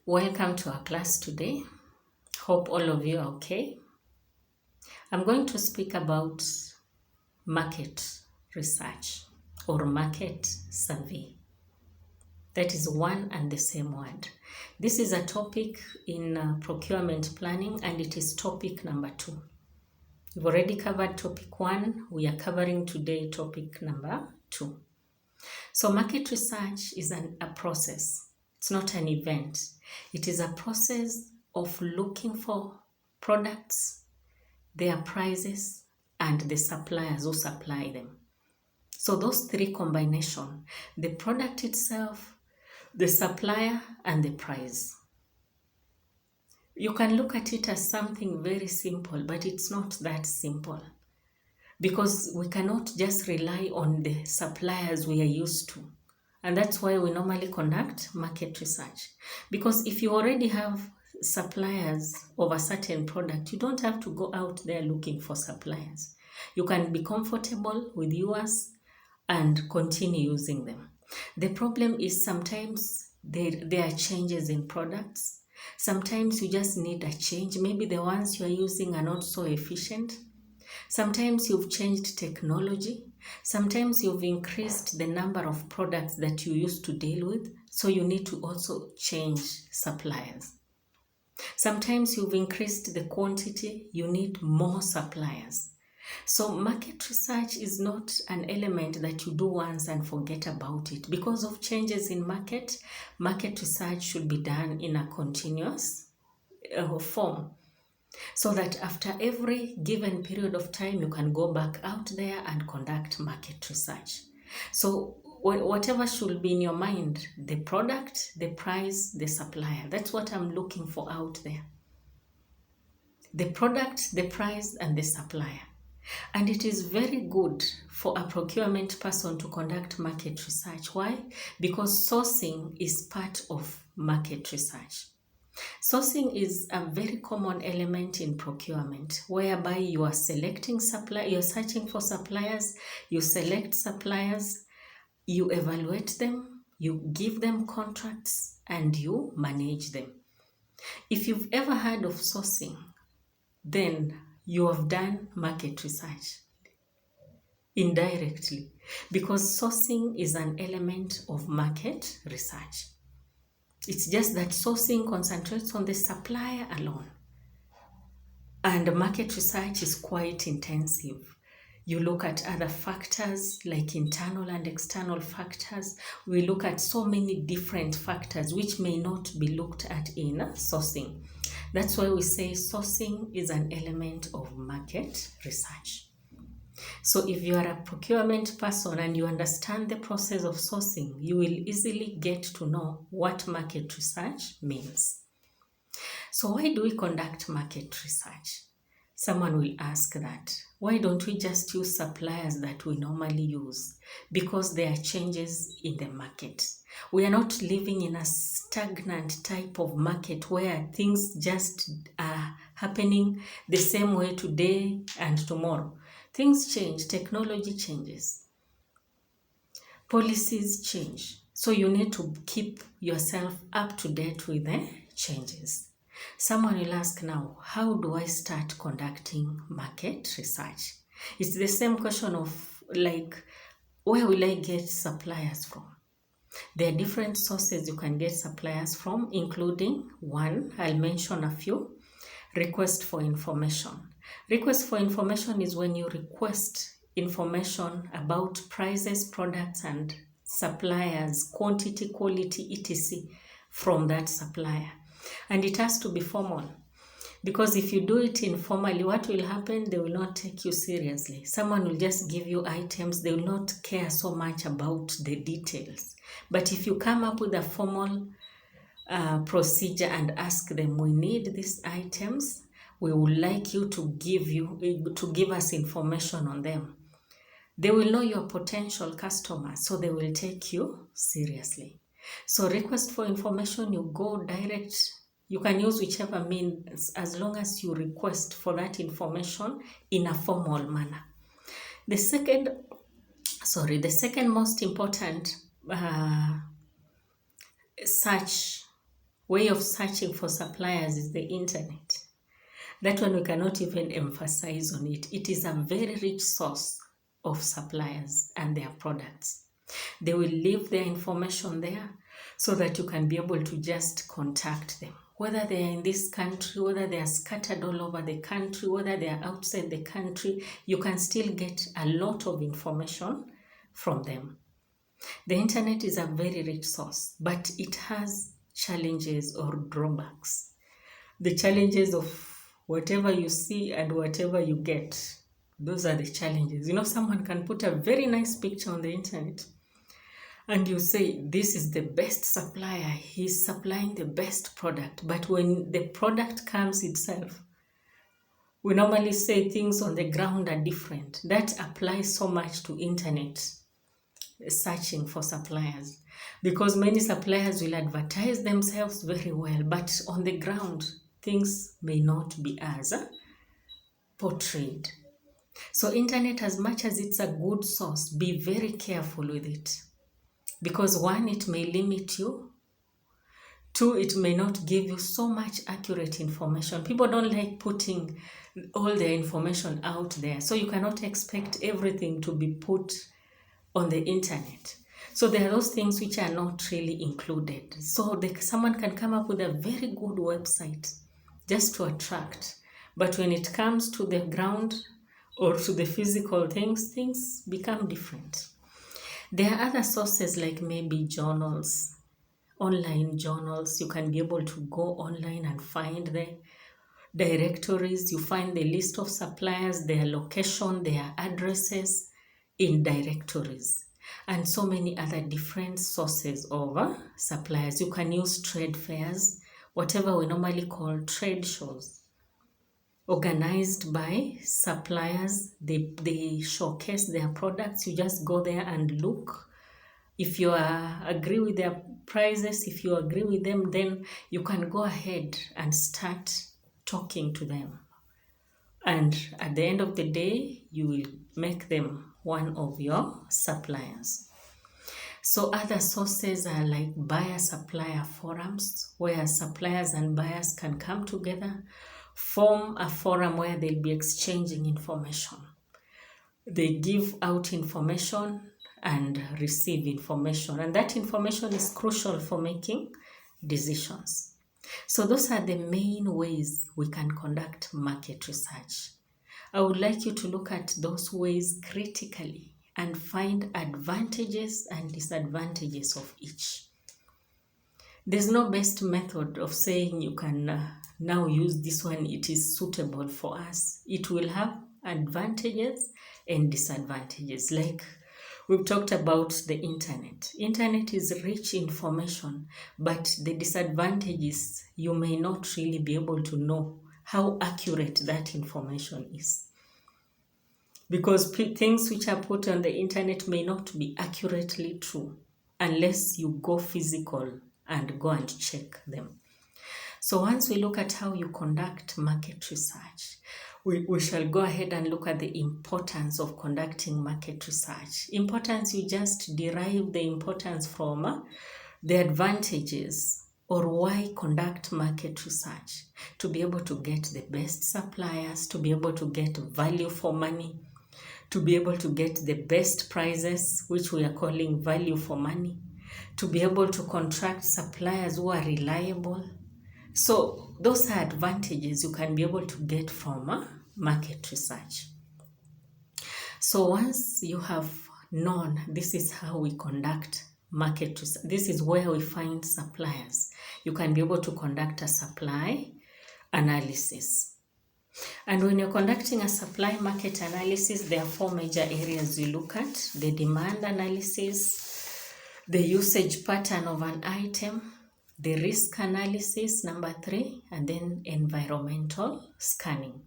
Welcome to our class today. Hope all of you are okay. I'm going to speak about market research or market survey. That is one and the same word. This is a topic in procurement planning, and it is topic number 2. We've already covered topic 1. We are covering today topic number 2. So market research is a process. It's not an event. It is a process of looking for products, their prices, and the suppliers who supply them. So those three combination, the product itself, the supplier, and the price. You can look at it as something very simple, but it's not that simple. Because we cannot just rely on the suppliers we are used to. And that's why we normally conduct market research. Because if you already have suppliers of a certain product, you don't have to go out there looking for suppliers. You can be comfortable with yours and continue using them. The problem is sometimes there are changes in products. Sometimes you just need a change. Maybe the ones you are using are not so efficient. Sometimes you've changed technology. Sometimes you've increased the number of products that you used to deal with. So you need to also change suppliers. Sometimes you've increased the quantity. You need more suppliers. So market research is not an element that you do once and forget about it. Because of changes in market research should be done in a continuous form. So that after every given period of time, you can go back out there and conduct market research. So whatever should be in your mind, the product, the price, the supplier, that's what I'm looking for out there. The product, the price, and the supplier. And it is very good for a procurement person to conduct market research. Why? Because sourcing is part of market research. Sourcing is a very common element in procurement, whereby you are selecting suppliers, you're searching for suppliers, you select suppliers, you evaluate them, you give them contracts, and you manage them. If you've ever heard of sourcing, then you have done market research indirectly, because sourcing is an element of market research. It's just that sourcing concentrates on the supplier alone. And market research is quite intensive. You look at other factors like internal and external factors. We look at so many different factors which may not be looked at in sourcing. That's why we say sourcing is an element of market research. So if you are a procurement person and you understand the process of sourcing, you will easily get to know what market research means. So why do we conduct market research? Someone will ask that. Why don't we just use suppliers that we normally use? Because there are changes in the market. We are not living in a stagnant type of market where things just are happening the same way today and tomorrow. Things change, technology changes, policies change. So you need to keep yourself up to date with the changes. Someone will ask now, how do I start conducting market research? It's the same question of like, where will I get suppliers from? There are different sources you can get suppliers from, including one, I'll mention a few. Request for information. Request for information is when you request information about prices, products, and suppliers, quantity, quality, etc. from that supplier. And it has to be formal. Because if you do it informally, what will happen? They will not take you seriously. Someone will just give you items. They will not care so much about the details. But if you come up with a formal procedure and ask them, we need these items, we would like you to give us information on them, they will know your potential customers, so they will take you seriously. So request for information, you go direct. You can use whichever means as long as you request for that information in a formal manner. The second most important search way of searching for suppliers is the internet. That one we cannot even emphasize on it. It is a very rich source of suppliers and their products. They will leave their information there so that you can be able to just contact them. Whether they are in this country, whether they are scattered all over the country, whether they are outside the country, you can still get a lot of information from them. The internet is a very rich source, but it has challenges or drawbacks. The challenges of whatever you see and whatever you get, those are the challenges. Someone can put a very nice picture on the internet and you say, this is the best supplier, he's supplying the best product. But when the product comes itself, we normally say things on the ground are different. That applies so much to internet searching for suppliers, because many suppliers will advertise themselves very well, but on the ground, things may not be as portrayed. So internet, as much as it's a good source, be very careful with it. Because one, it may limit you. Two, it may not give you so much accurate information. People don't like putting all their information out there. So you cannot expect everything to be put on the internet. So there are those things which are not really included. So someone can come up with a very good website just to attract. But when it comes to the ground or to the physical things become different. There are other sources like maybe journals, online journals. You can be able to go online and find the directories. You find the list of suppliers, their location, their addresses in directories, and so many other different sources of suppliers. You can use trade fairs, whatever we normally call trade shows, organized by suppliers. They showcase their products. You just go there and look. If you agree with their prices, if you agree with them, then you can go ahead and start talking to them. And at the end of the day, you will make them one of your suppliers. So other sources are like buyer-supplier forums, where suppliers and buyers can come together, form a forum where they'll be exchanging information. They give out information and receive information, and that information is crucial for making decisions. So those are the main ways we can conduct market research. I would like you to look at those ways critically and find advantages and disadvantages of each. There's no best method of saying you can now use this one, it is suitable for us. It will have advantages and disadvantages. Like we've talked about the internet. Internet is rich information, but the disadvantage is you may not really be able to know how accurate that information is. Because things which are put on the internet may not be accurately true unless you go physical and go and check them. So once we look at how you conduct market research, we shall go ahead and look at the importance of conducting market research. Importance, you just derive the importance from the advantages or why conduct market research. To be able to get the best suppliers, to be able to get value for money, to be able to get the best prices, which we are calling value for money, to be able to contract suppliers who are reliable. So those are advantages you can be able to get from market research. So once you have known this is how we conduct market research, this is where we find suppliers, you can be able to conduct a supply analysis. And when you're conducting a supply market analysis, there are 4 major areas you look at: the demand analysis, the usage pattern of an item, the risk analysis, number 3, and then environmental scanning.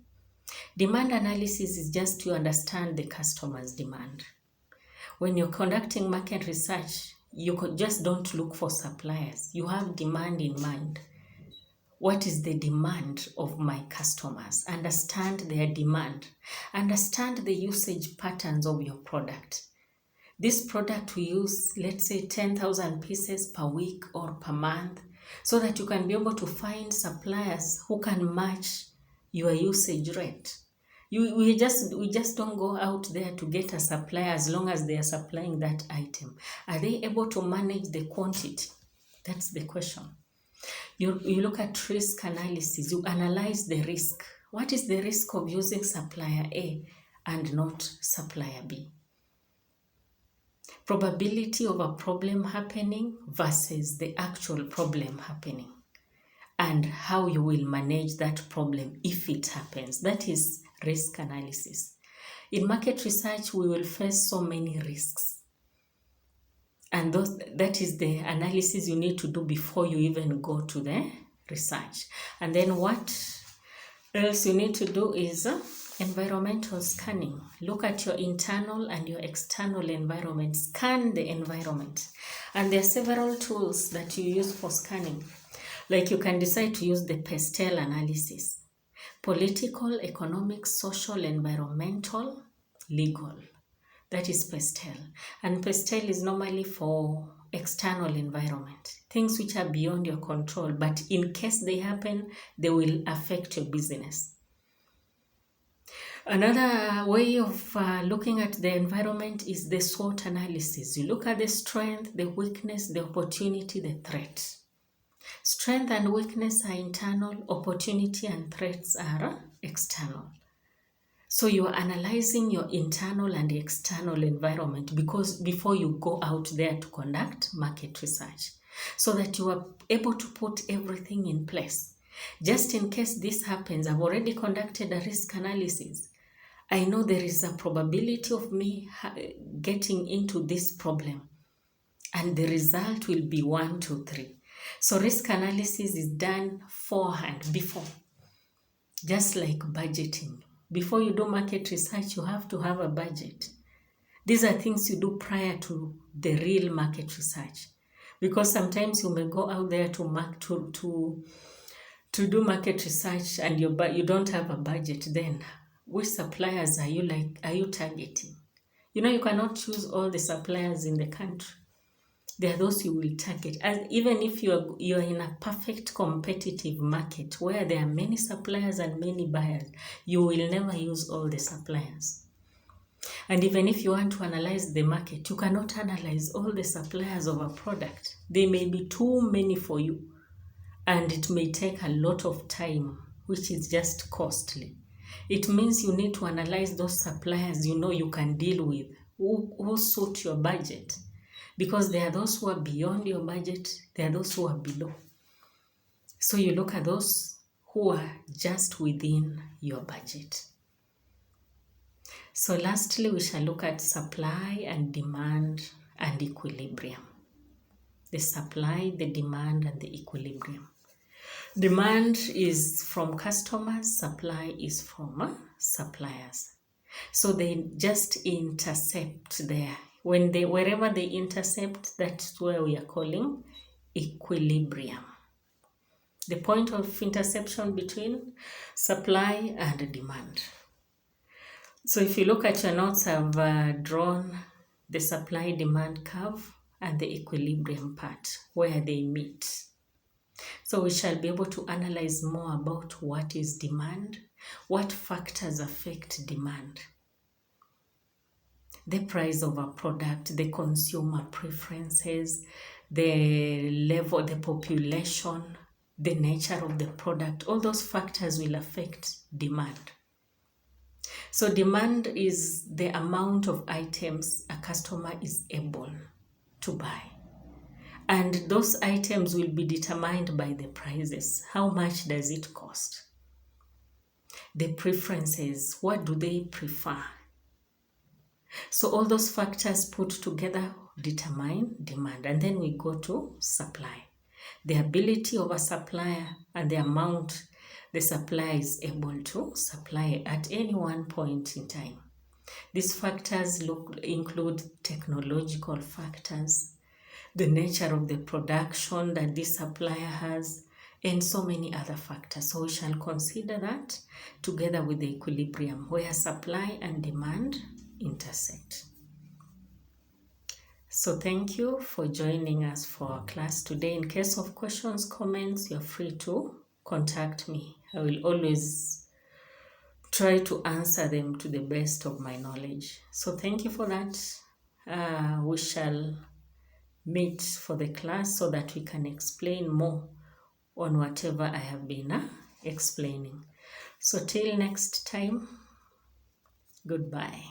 Demand analysis is just to understand the customer's demand. When you're conducting market research, you just don't look for suppliers. You have demand in mind. What is the demand of my customers? Understand their demand. Understand the usage patterns of your product. This product we use, let's say 10,000 pieces per week or per month. so that you can be able to find suppliers who can match your usage rate. We just don't go out there to get a supplier as long as they are supplying that item. Are they able to manage the quantity? That's the question. You look at risk analysis. You analyze the risk. What is the risk of using supplier A and not supplier B? Probability of a problem happening versus the actual problem happening, and how you will manage that problem if it happens. That is risk analysis. In market research, we will face so many risks, and that is the analysis you need to do before you even go to the research. And then what else you need to do is environmental scanning. Look at your internal and your external environment. Scan the environment. And there are several tools that you use for scanning. Like you can decide to use the PESTEL analysis. Political, economic, social, environmental, legal. That is PESTEL. And PESTEL is normally for external environment. Things which are beyond your control, but in case they happen, they will affect your business. Another way of looking at the environment is the SWOT analysis. You look at the strength, the weakness, the opportunity, the threat. Strength and weakness are internal, opportunity and threats are external. So you are analyzing your internal and external environment because before you go out there to conduct market research, so that you are able to put everything in place. Just in case this happens, I've already conducted a risk analysis. I know there is a probability of me getting into this problem, and the result will be 1, 2, 3. So risk analysis is done beforehand, before. Just like budgeting. Before you do market research, you have to have a budget. These are things you do prior to the real market research. Because sometimes you may go out there to do market research and you don't have a budget. Then which suppliers are you targeting? You cannot choose all the suppliers in the country. There are those you will target. And even if you're in a perfect competitive market where there are many suppliers and many buyers, you will never use all the suppliers. And even if you want to analyze the market, you cannot analyze all the suppliers of a product. They may be too many for you, and it may take a lot of time, which is just costly. It means you need to analyze those suppliers you can deal with, who suit your budget. Because there are those who are beyond your budget, there are those who are below. So you look at those who are just within your budget. So lastly, we shall look at supply and demand and equilibrium. The supply, the demand, and the equilibrium. Demand is from customers, supply is from suppliers. So they just intercept there. Wherever they intercept, that's where we are calling equilibrium. The point of interception between supply and demand. So if you look at your notes, I've drawn the supply-demand curve and the equilibrium part where they meet. So we shall be able to analyze more about what is demand, what factors affect demand. The price of a product, the consumer preferences, the level, the population, the nature of the product, all those factors will affect demand. So demand is the amount of items a customer is able to buy. And those items will be determined by the prices. How much does it cost? The preferences, what do they prefer? So all those factors put together determine demand. And then we go to supply. The ability of a supplier and the amount the supplier is able to supply at any one point in time. These factors include technological factors, the nature of the production that this supplier has, and so many other factors. So we shall consider that together with the equilibrium where supply and demand intersect. So thank you for joining us for our class today. In case of questions, comments, you're free to contact me. I will always try to answer them to the best of my knowledge. So thank you for that. We shall meet for the class so that we can explain more on whatever I have been explaining. So till next time, goodbye.